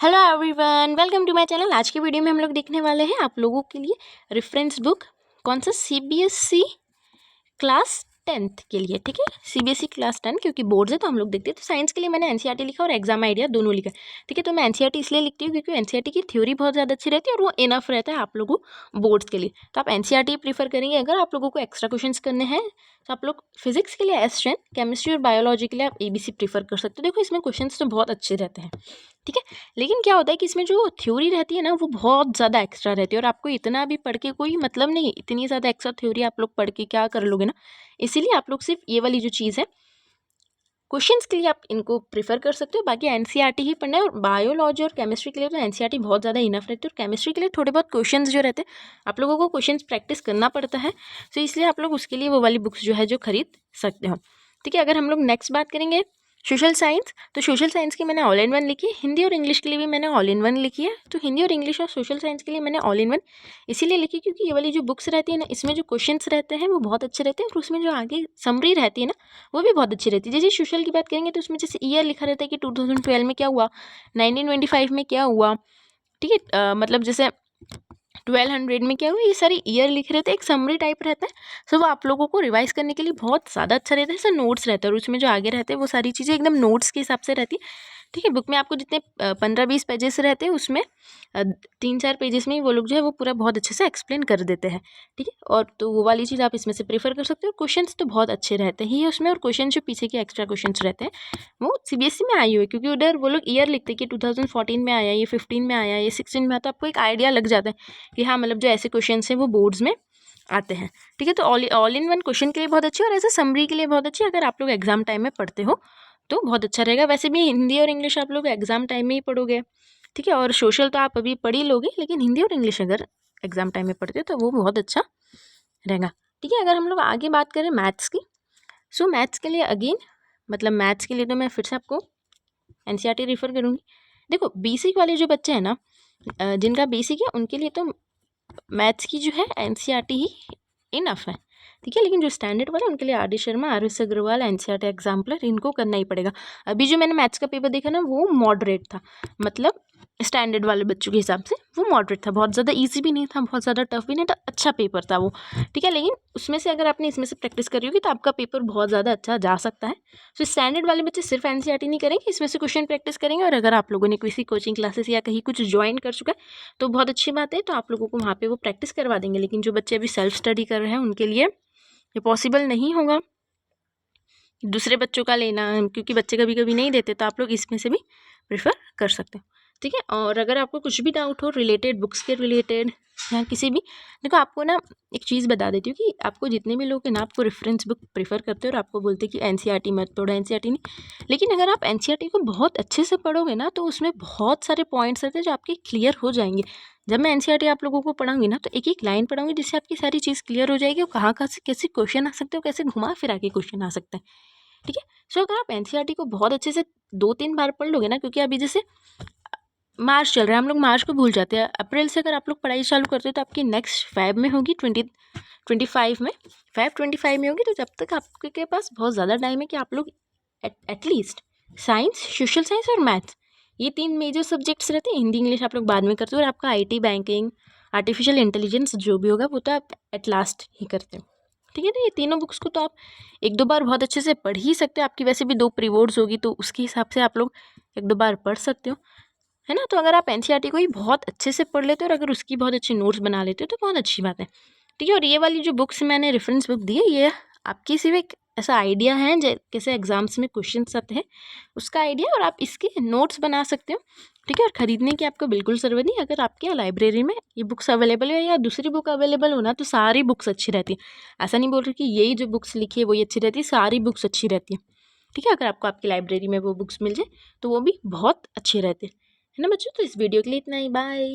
Hello everyone, welcome to my channel. आज की video में हम लोग देखने वाले हैं आप लोगों के लिए रेफरेंस बुक कौन सा सीबीएसई क्लास 10th के लिए। ठीक है, सीबीएसई क्लास 10 क्योंकि बोर्ड्स है तो हम लोग देखते हैं। तो साइंस के लिए मैंने एनसीईआरटी लिखा और एग्जाम आइडिया दोनों लिखा। ठीक है, तो मैं एनसीईआरटी इसलिए लिखती हूँ क्योंकि एनसीईआरटी की थ्योरी बहुत ज़्यादा अच्छी रहती है और वो इनफ रहता है आप लोगों बोर्ड्स के लिए। तो आप एनसीईआरटी प्रीफर करेंगे। अगर आप लोगों को एक्स्ट्रा क्वेश्चंस करने हैं तो आप लोग फिजिक्स के लिए एस10, केमिस्ट्री और बायोलॉजी के लिए आप एबीसी प्रीफर कर सकते हो। देखो इसमें क्वेश्चंस तो बहुत अच्छे रहते हैं। ठीक है, लेकिन क्या होता है कि इसमें जो थ्योरी रहती है ना वो बहुत ज़्यादा एक्स्ट्रा रहती है और आपको इतना भी पढ़ के कोई मतलब नहीं है। इतनी ज़्यादा एक्स्ट्रा थ्योरी आप लोग पढ़ के क्या कर लोगे ना। इसीलिए आप लोग सिर्फ ये वाली जो चीज़ है क्वेश्चंस के लिए आप इनको प्रीफर कर सकते हो। बाकी एनसीईआरटी ही पढ़ना है। और बायोलॉजी और केमिस्ट्री के लिए तो एनसीईआरटी बहुत ज़्यादा इनफ रहती है और केमिस्ट्री के लिए थोड़े बहुत क्वेश्चंस जो रहते हैं आप लोगों को क्वेश्चंस प्रैक्टिस करना पड़ता है। तो इसलिए आप लोग उसके लिए वो वाली बुक्स जो है जो खरीद सकते हो। ठीक है, अगर हम लोग नेक्स्ट बात करेंगे सोशल साइंस, तो सोशल साइंस की मैंने ऑल इन वन लिखी है। हिंदी और इंग्लिश के लिए भी मैंने ऑल इन वन लिखी है। तो हिंदी और इंग्लिश और सोशल साइंस के लिए मैंने ऑल इन वन इसीलिए लिखी क्योंकि ये वाली जो बुक्स रहती है ना इसमें जो क्वेश्चंस रहते हैं वो बहुत अच्छे रहते हैं और उसमें जो आगे समरी रहती है ना वो भी बहुत अच्छी रहती है। जैसे सोशल की बात करेंगे तो उसमें जैसे ईयर लिखा रहता है कि 2012 में क्या हुआ, 1925 में क्या हुआ। ठीक है, मतलब जैसे 1200 में क्या हुआ, ये सारी ईयर लिख रहे थे, एक समरी टाइप रहता है। सो वो आप लोगों को रिवाइज करने के लिए बहुत ज़्यादा अच्छा रहता है। जैसे नोट्स रहता है और उसमें जो आगे रहते हैं वो सारी चीज़ें एकदम नोट्स के हिसाब से रहती है। ठीक है, बुक में आपको जितने 15-20 पेजेस रहते हैं उसमें 3-4 पेजेस में ही वो लोग जो है वो पूरा बहुत अच्छे से एक्सप्लेन कर देते हैं। ठीक है, और तो वो वाली चीज़ आप इसमें से प्रेफर कर सकते हो। क्वेश्चंस तो बहुत अच्छे रहते ही है उसमें और क्वेश्चन जो पीछे के एक्स्ट्रा क्वेश्चंस रहते हैं वो सीबीएसई में आई हुई है क्योंकि उधर वो लोग ईयर लिखते हैं कि 2014 में आया, ये 15 में आया, ये 16 में आता। आपको एक आइडिया लग जाता है कि हाँ मतलब जो ऐसे क्वेश्चन हैं वो बोर्ड्स में आते हैं। ठीक है, तो ऑल इन वन क्वेश्चन के लिए बहुत अच्छी और ऐसे समरी के लिए बहुत अच्छी। अगर आप लोग एग्जाम टाइम में पढ़ते हो तो बहुत अच्छा रहेगा। वैसे भी हिंदी और इंग्लिश आप लोग एग्जाम टाइम में ही पढ़ोगे। ठीक है, और सोशल तो आप अभी पढ़ ही लोगे, लेकिन हिंदी और इंग्लिश अगर एग्जाम टाइम में पढ़ते हो तो वो बहुत अच्छा रहेगा। ठीक है, अगर हम लोग आगे बात करें मैथ्स की, सो मैथ्स के लिए अगेन मतलब मैथ्स के लिए तो मैं फिर से आपको एनसीईआरटी रेफर करूँगी। देखो बेसिक वाले जो बच्चे हैं ना जिनका बेसिक है उनके लिए तो मैथ्स की जो है एनसीईआरटी ही इनफ है। ठीक है, लेकिन जो स्टैंडर्ड वाले उनके लिए R D. Sharma, R S. Agarwal, NCERT exemplar इनको करना ही पड़ेगा। अभी जो मैंने मैथ्स का पेपर देखा ना वो मॉडरेट था, मतलब स्टैंडर्ड वाले बच्चों के हिसाब से वो मॉडरेट था। बहुत ज़्यादा इजी भी नहीं था, बहुत ज़्यादा टफ भी नहीं था, अच्छा पेपर था वो। ठीक है, लेकिन उसमें से अगर आपने इसमें से प्रैक्टिस करी होगी तो आपका पेपर बहुत ज़्यादा अच्छा जा सकता है। तो स्टैंडर्ड वाले बच्चे सिर्फ एनसीईआरटी नहीं करेंगे, इसमें से क्वेश्चन प्रैक्टिस करेंगे। और अगर आप लोगों ने किसी कोचिंग क्लासेस या कहीं कुछ ज्वाइन कर चुका है तो बहुत अच्छी बात है, तो आप लोगों को वहाँ पे वो प्रैक्टिस करवा देंगे। लेकिन जो बच्चे अभी सेल्फ स्टडी कर रहे हैं उनके लिए ये पॉसिबल नहीं होगा दूसरे बच्चों का लेना, क्योंकि बच्चे कभी कभी नहीं देते। तो आप लोग इसमें से भी प्रेफर कर सकते हो। ठीक है, और अगर आपको कुछ भी डाउट हो रिलेटेड बुक्स के रिलेटेड या किसी भी, देखो आपको ना एक चीज़ बता देती हूँ कि आपको जितने भी लोग हैं ना आपको रेफरेंस बुक प्रेफर करते हो और आपको बोलते हैं कि एनसीईआरटी मत पढ़ो, एनसीईआरटी नहीं। लेकिन अगर आप एनसीईआरटी को बहुत अच्छे से पढ़ोगे ना तो उसमें बहुत सारे पॉइंट्स रहते हैं जो आपके क्लियर हो जाएंगे। जब मैं एनसीईआरटी आप लोगों को पढ़ाऊंगी ना तो एक एक लाइन पढ़ाऊंगी जिससे आपकी सारी चीज़ क्लियर हो जाएगी और कहाँ कहाँ से कैसे क्वेश्चन आ सकते हो, कैसे घुमा फिरा के क्वेश्चन आ सकते हैं। ठीक है, सो अगर आप एनसीईआरटी को बहुत अच्छे से 2-3 बार पढ़ लोगे ना, क्योंकि अभी जैसे मार्च चल रहा है, हम लोग मार्च को भूल जाते हैं। अप्रैल से अगर आप लोग पढ़ाई चालू करते हो तो आपकी नेक्स्ट फैब में होगी, 2025 में, फैब 25 में होगी। तो जब तक आपके पास बहुत ज़्यादा टाइम है कि आप लोग एटलीस्ट साइंस, सोशल साइंस और मैथ्स ये 3 मेजर सब्जेक्ट्स रहते हैं। हिंदी इंग्लिश आप लोग बाद में करते हो और आपका आईटी, बैंकिंग, आर्टिफिशियल इंटेलिजेंस जो भी होगा वो तो आप एट लास्ट ही करते हो। ठीक है, तो ये तीनों बुक्स को तो आप 1-2 बार बहुत अच्छे से पढ़ ही सकते हो। आपकी वैसे भी 2 प्री बोर्ड्स होगी तो उसके हिसाब से आप लोग 1-2 बार पढ़ सकते हो, है ना। तो अगर आप एनसीईआरटी को ही बहुत अच्छे से पढ़ लेते हो और अगर उसकी बहुत अच्छी नोट्स बना लेते हो तो बहुत अच्छी बात है। ठीक है, और ये वाली जो बुक्स मैंने रेफरेंस बुक दी है ये आपकी सिर्फ एक ऐसा आइडिया है कैसे एग्जाम्स में क्वेश्चन आते हैं उसका आइडिया, और आप इसके नोट्स बना सकते हो। ठीक है, और ख़रीदने की आपको बिल्कुल ज़रूरत नहीं। अगर आपके लाइब्रेरी में ये बुक्स अवेलेबल है या दूसरी बुक अवेलेबल हो ना तो सारी बुक्स अच्छी रहती है। ऐसा नहीं बोल रही कि यही जो बुक्स लिखी है वही अच्छी रहती है, सारी बुक्स अच्छी रहती है। ठीक है, अगर आपको आपकी लाइब्रेरी में वो बुक्स मिल जाए तो वो भी बहुत अच्छे रहते हैं, है ना बच्चों। तो इस वीडियो के लिए इतना ही, बाय।